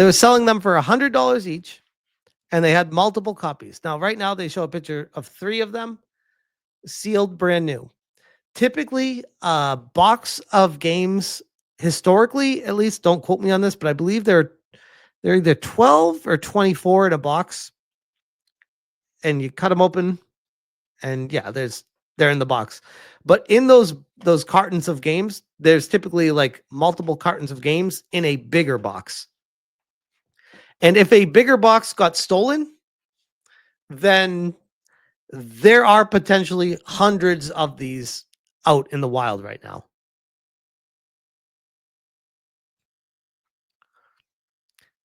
They were selling them for $100 each, and they had multiple copies. Now, right now, they show a picture of 3 of them, sealed, brand new. Typically, a box of games, historically, at least, don't quote me on this, but I believe they're either 12 or 24 in a box, and you cut them open, and yeah, they're in the box. But in those cartons of games, there's typically like multiple cartons of games in a bigger box. And if a bigger box got stolen, then there are potentially hundreds of these out in the wild right now.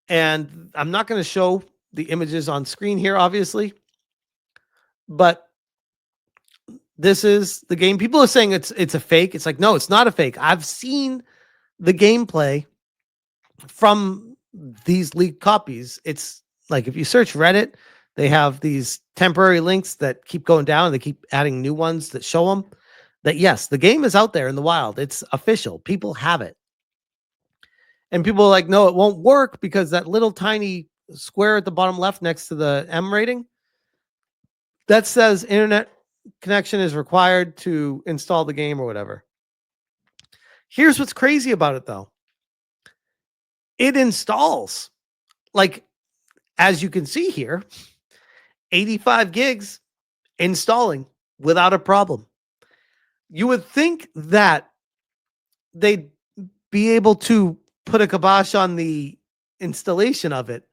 And I'm not going to show the images on screen here, obviously, but this is the game. People are saying it's a fake. It's like, no, it's not a fake. I've seen the gameplay from these leaked copies. It's like, if you search Reddit, they have these temporary links that keep going down, and they keep adding new ones that show them that, yes, the game is out there in the wild. It's official. People have it. And people are like, no, it won't work because that little tiny square at the bottom left next to the M rating, that says internet connection is required to install the game or whatever. Here's what's crazy about it, though. It installs. Like, as you can see here, 85 gigs installing without a problem. You would think that they'd be able to put a kibosh on the installation of it,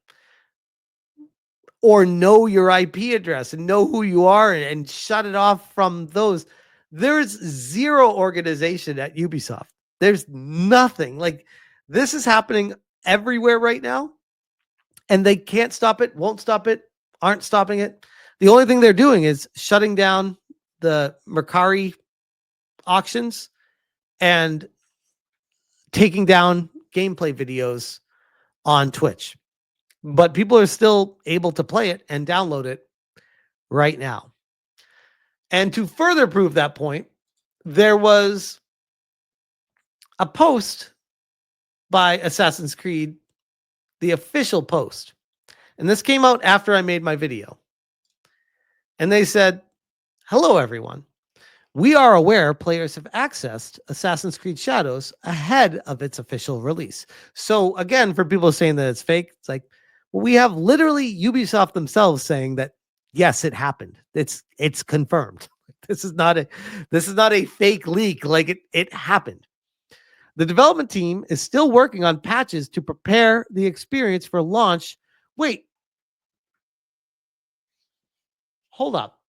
or know your IP address and know who you are and shut it off from those. There's zero organization at Ubisoft. There's nothing. Like, this is happening everywhere right now, and they can't stop it, won't stop it, aren't stopping it. The only thing they're doing is shutting down the Mercari auctions and taking down gameplay videos on Twitch. But people are still able to play it and download it right now. And to further prove that point, there was a post by Assassin's Creed, the official post. And this came out after I made my video. And they said, "Hello, everyone. We are aware players have accessed Assassin's Creed Shadows ahead of its official release." So again, for people saying that it's fake, it's like, well, we have literally Ubisoft themselves saying that, yes, it happened. It's confirmed. This is not a fake leak. Like, it happened. The development team is still working on patches to prepare the experience for launch. Wait. Hold up.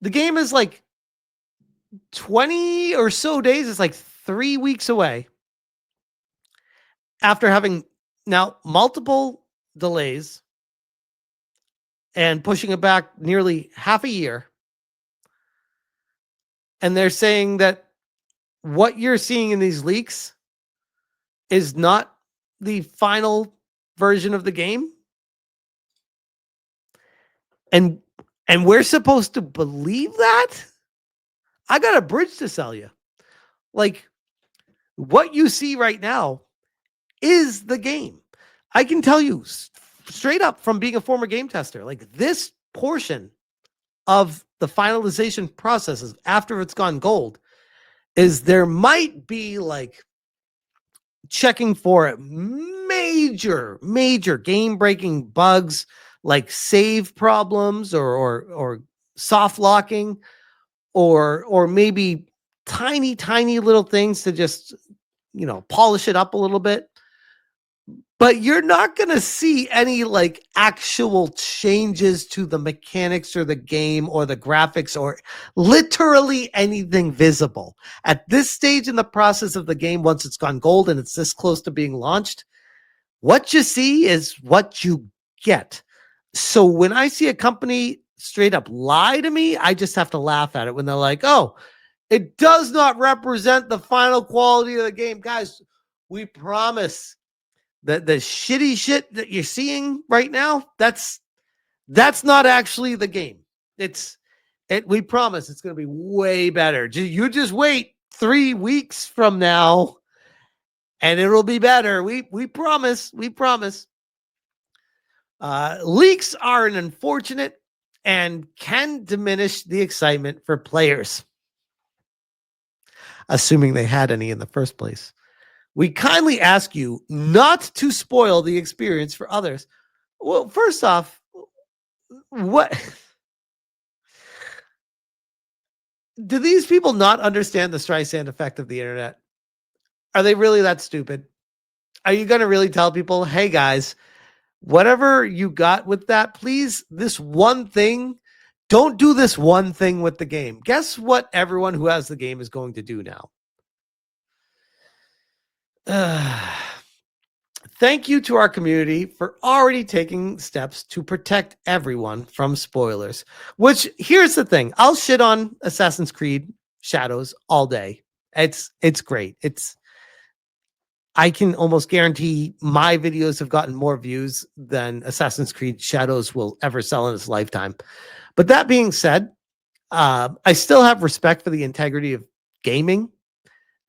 The game is like 20 or so days. It's like 3 weeks away after having now multiple delays and pushing it back nearly half a year. And they're saying that what you're seeing in these leaks is not the final version of the game. And we're supposed to believe that? I got a bridge to sell you. Like, what you see right now is the game. I can tell you straight up from being a former game tester, like, this portion of the finalization processes after it's gone gold is there might be like checking for major game breaking bugs, like save problems or soft locking, or maybe tiny little things to just, polish it up a little bit. But you're not going to see any like actual changes to the mechanics or the game or the graphics or literally anything visible. At this stage in the process of the game, once it's gone gold and it's this close to being launched, what you see is what you get. So when I see a company straight up lie to me, I just have to laugh at it when they're like, oh, it does not represent the final quality of the game. Guys, we promise that the shitty shit that you're seeing right now, that's not actually the game. We promise it's going to be way better. You just wait 3 weeks from now and it'll be better. We promise. We promise. Leaks are an unfortunate and can diminish the excitement for players, assuming they had any in the first place. We kindly ask you not to spoil the experience for others. Well, first off, what do these people not understand the Streisand effect of the internet? Are they really that stupid? Are you going to really tell people, hey guys, whatever you got with that, please, this one thing, don't do this one thing with the game. Guess what everyone who has the game is going to do now? Thank you to our community for already taking steps to protect everyone from spoilers. Which, here's the thing. I'll shit on Assassin's Creed Shadows all day. It's great. I can almost guarantee my videos have gotten more views than Assassin's Creed Shadows will ever sell in its lifetime. But that being said, I still have respect for the integrity of gaming,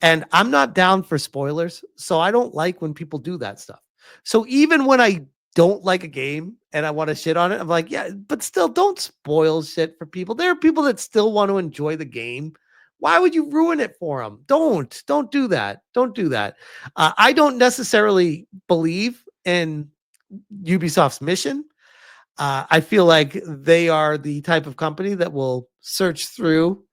and I'm not down for spoilers. So I don't like when people do that stuff. So even when I don't like a game and I want to shit on it, I'm like, yeah, but still don't spoil shit for people. There are people that still want to enjoy the game. Why would you ruin it for them? Don't do that. Don't do that. I don't necessarily believe in Ubisoft's mission. I feel like they are the type of company that will search through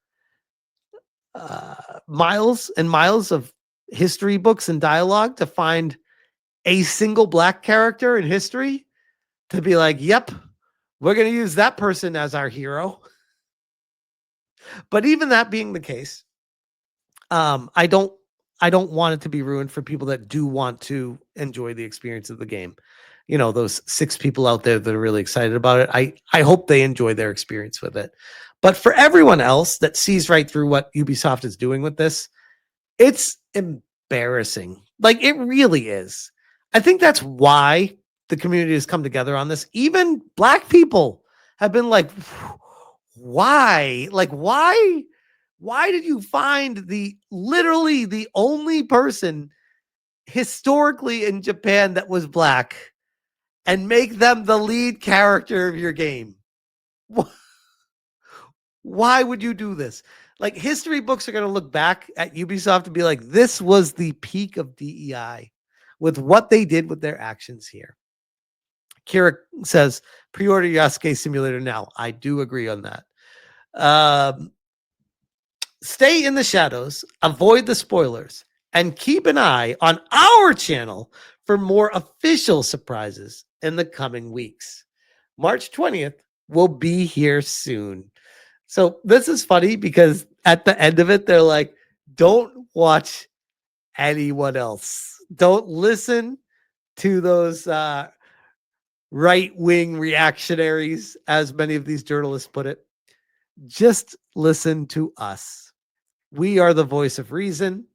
miles and miles of history books and dialogue to find a single black character in history to be like, yep, we're going to use that person as our hero. But even that being the case, I don't want it to be ruined for people that do want to enjoy the experience of the game. You know, those 6 people out there that are really excited about it. I hope they enjoy their experience with it. But for everyone else that sees right through what Ubisoft is doing with this, it's embarrassing. Like, it really is. I think that's why the community has come together on this. Even black people have been like, why? Like, why did you find literally the only person historically in Japan that was black and make them the lead character of your game? Why would you do this? Like, history books are going to look back at Ubisoft and be like, this was the peak of DEI with what they did with their actions here. Kira says, pre-order Yasuke Simulator now. I do agree on that. Stay in the shadows, avoid the spoilers, and keep an eye on our channel for more official surprises in the coming weeks. March 20th will be here soon. So this is funny because at the end of it, they're like, don't watch anyone else. Don't listen to those right-wing reactionaries, as many of these journalists put it. Just listen to us. We are the voice of reason.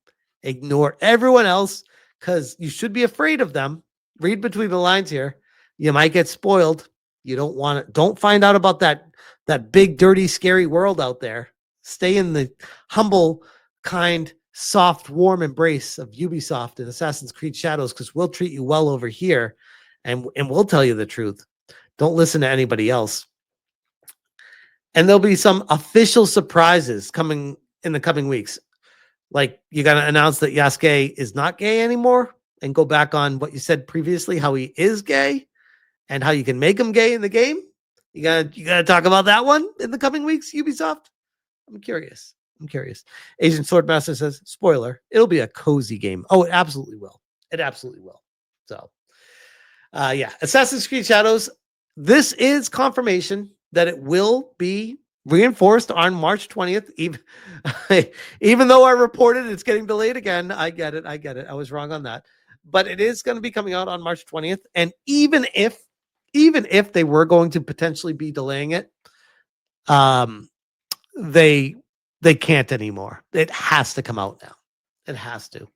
Ignore everyone else because you should be afraid of them. Read between the lines here. You might get spoiled. You don't want it. Don't find out about that big, dirty, scary world out there. Stay in the humble, kind, soft, warm embrace of Ubisoft and Assassin's Creed Shadows because we'll treat you well over here and we'll tell you the truth. Don't listen to anybody else. And there'll be some official surprises coming in the coming weeks. Like, you got to announce that Yasuke is not gay anymore and go back on what you said previously, how he is gay and how you can make him gay in the game. You gotta talk about that one in the coming weeks, Ubisoft. I'm curious. Asian Swordmaster says, spoiler, it'll be a cozy game. Oh, it absolutely will. It absolutely will. So, yeah, Assassin's Creed Shadows. This is confirmation that it will be reinforced on March 20th. Even though I reported it's getting delayed again, I get it. I was wrong on that. But it is going to be coming out on March 20th. And even if they were going to potentially be delaying it, they can't anymore. It has to come out now. It has to.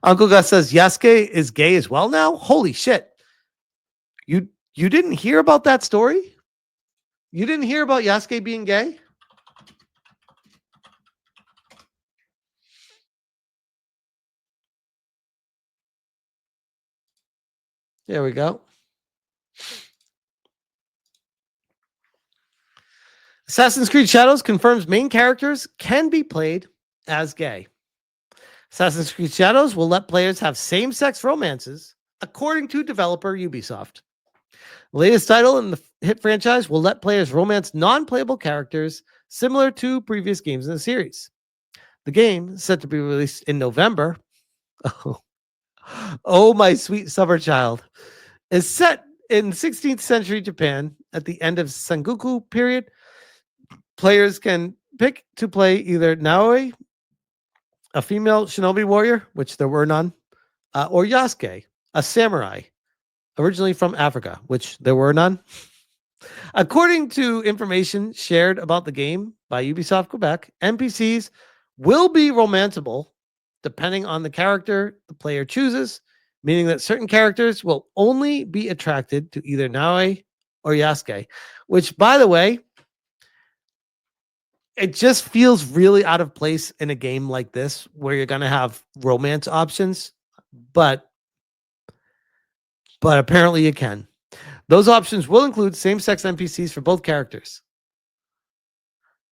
Uncle Gus says Yasuke is gay as well now. Holy shit. You didn't hear about that story? You didn't hear about Yasuke being gay? There we go. Assassin's Creed Shadows confirms main characters can be played as gay. Assassin's Creed Shadows will let players have same-sex romances, according to developer Ubisoft. The latest title in the hit franchise will let players romance non-playable characters similar to previous games in the series. The game is set to be released in November. Oh, oh my sweet summer child. Is set in 16th century Japan at the end of Sengoku period. Players can pick to play either Naoi, a female shinobi warrior, which there were none, or Yasuke, a samurai, originally from Africa, which there were none. According to information shared about the game by Ubisoft Quebec, NPCs will be romanceable depending on the character the player chooses, meaning that certain characters will only be attracted to either Naoi or Yasuke, which, by the way, it just feels really out of place in a game like this where you're going to have romance options, but apparently you can. Those options will include same-sex NPCs for both characters,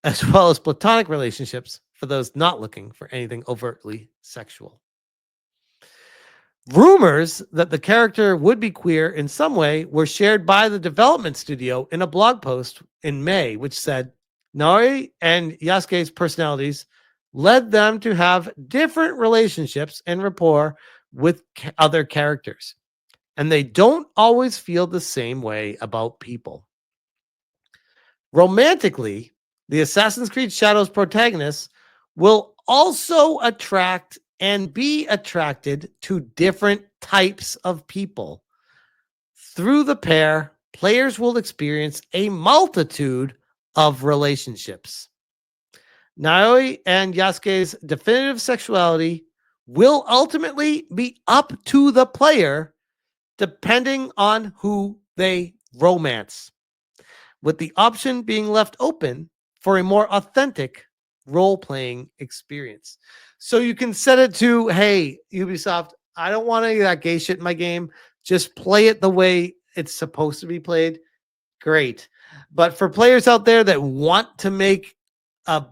as well as platonic relationships for those not looking for anything overtly sexual. Rumors that the character would be queer in some way were shared by the development studio in a blog post in May, which said Nari and Yasuke's personalities led them to have different relationships and rapport with other characters, and they don't always feel the same way about people. Romantically, the Assassin's Creed Shadows protagonists will also attract and be attracted to different types of people. Through the pair, players will experience a multitude of relationships. Naoi and Yasuke's definitive sexuality will ultimately be up to the player depending on who they romance, with the option being left open for a more authentic role-playing experience. So you can set it to, hey, Ubisoft, I don't want any of that gay shit in my game. Just play it the way it's supposed to be played. Great. But for players out there that want to make a,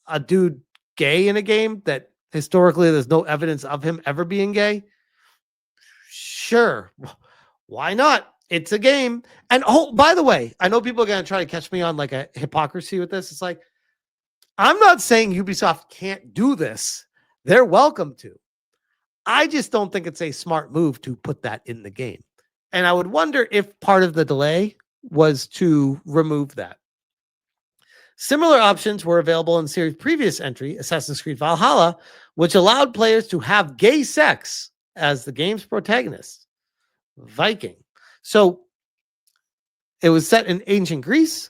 a dude gay in a game that historically there's no evidence of him ever being gay, sure. Why not? It's a game. And oh, by the way, I know people are going to try to catch me on like a hypocrisy with this. It's like, I'm not saying Ubisoft can't do this. They're welcome to. I just don't think it's a smart move to put that in the game. And I would wonder if part of the delay was to remove that. Similar options were available in the series' previous entry, Assassin's Creed Valhalla, which allowed players to have gay sex as the game's protagonist, Viking. So it was set in ancient Greece,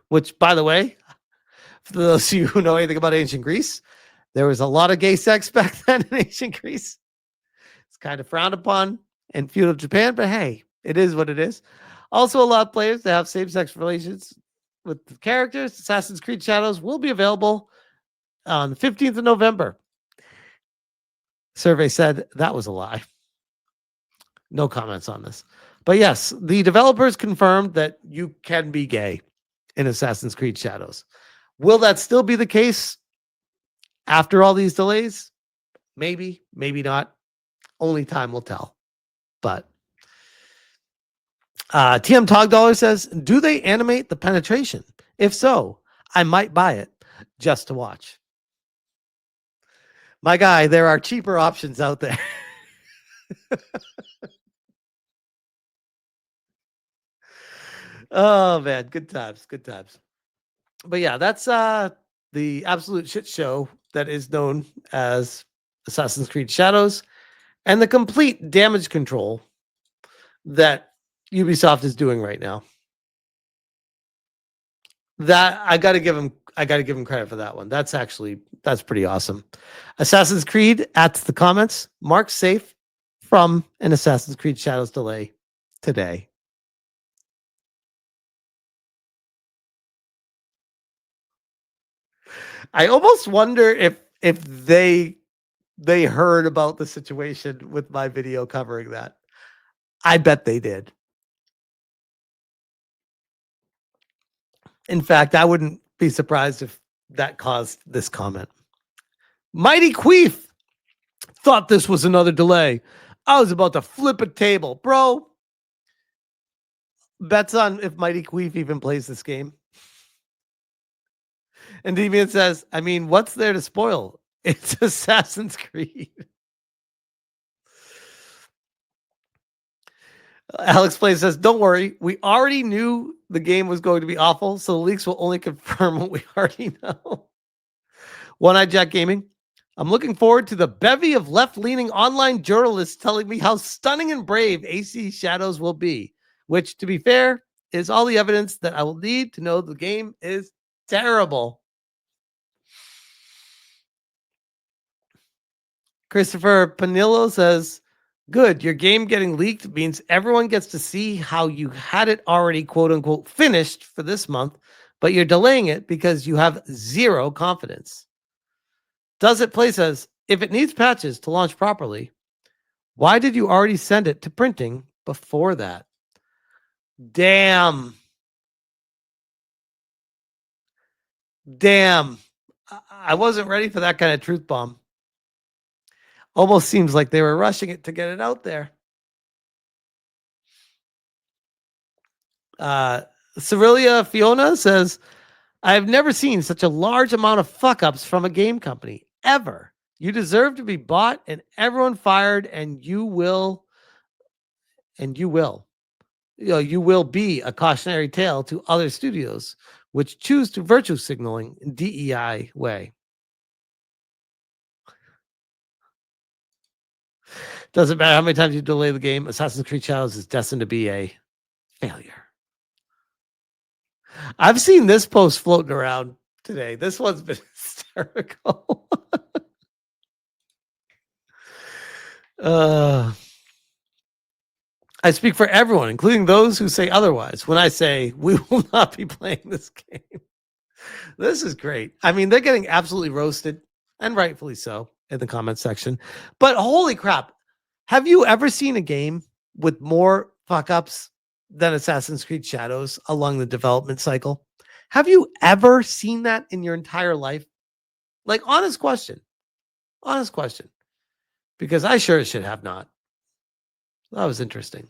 which, by the way, for those of you who know anything about ancient Greece, there was a lot of gay sex back then in ancient Greece. It's kind of frowned upon in feudal Japan, but hey, it is what it is. Also allowed players to have same-sex relations with the characters. Assassin's Creed Shadows will be available on the 15th of November. Survey said that was a lie. No comments on this. But yes, the developers confirmed that you can be gay in Assassin's Creed Shadows. Will that still be the case after all these delays? Maybe, maybe not. Only time will tell. But TM Tog Dollar says, do they animate the penetration? If so, I might buy it just to watch. My guy, there are cheaper options out there. Oh man, good times, good times. But yeah, that's the absolute shit show that is known as Assassin's Creed Shadows and the complete damage control that Ubisoft is doing right now. That I got to give him credit for that one. That's pretty awesome. Assassin's Creed adds the comments. Mark safe from an Assassin's Creed Shadows delay today. I almost wonder if they heard about the situation with my video covering that. I bet they did. In fact, I wouldn't be surprised if that caused this comment. Mighty Queef thought this was another delay. I was about to flip a table. Bro, bets on if Mighty Queef even plays this game. And Deviant says, I mean, what's there to spoil? It's Assassin's Creed. Alex Play says, don't worry. We already knew the game was going to be awful, so the leaks will only confirm what we already know. One Eye Jack Gaming. I'm looking forward to the bevy of left-leaning online journalists telling me how stunning and brave AC Shadows will be, which, to be fair, is all the evidence that I will need to know the game is terrible. Christopher Panillo says, good, your game getting leaked means everyone gets to see how you had it already, quote unquote, finished for this month, but you're delaying it because you have zero confidence. Does it Play says, if it needs patches to launch properly, why did you already send it to printing before that? Damn. I wasn't ready for that kind of truth bomb. Almost seems like they were rushing it to get it out there. Cyrilia Fiona says, I've never seen such a large amount of fuck ups from a game company ever. You deserve to be bought and everyone fired, and you will. You will be a cautionary tale to other studios which choose to virtue signaling in DEI way. Doesn't matter how many times you delay the game, Assassin's Creed Shadows is destined to be a failure. I've seen this post floating around today. This one's been hysterical. I speak for everyone, including those who say otherwise, when I say we will not be playing this game. This is great. I mean, they're getting absolutely roasted, and rightfully so, in the comment section. But holy crap, have you ever seen a game with more fuck ups than Assassin's Creed Shadows along the development cycle? Have you ever seen that in your entire life? Like, honest question. Honest question. Because I sure as shit have not. That was interesting.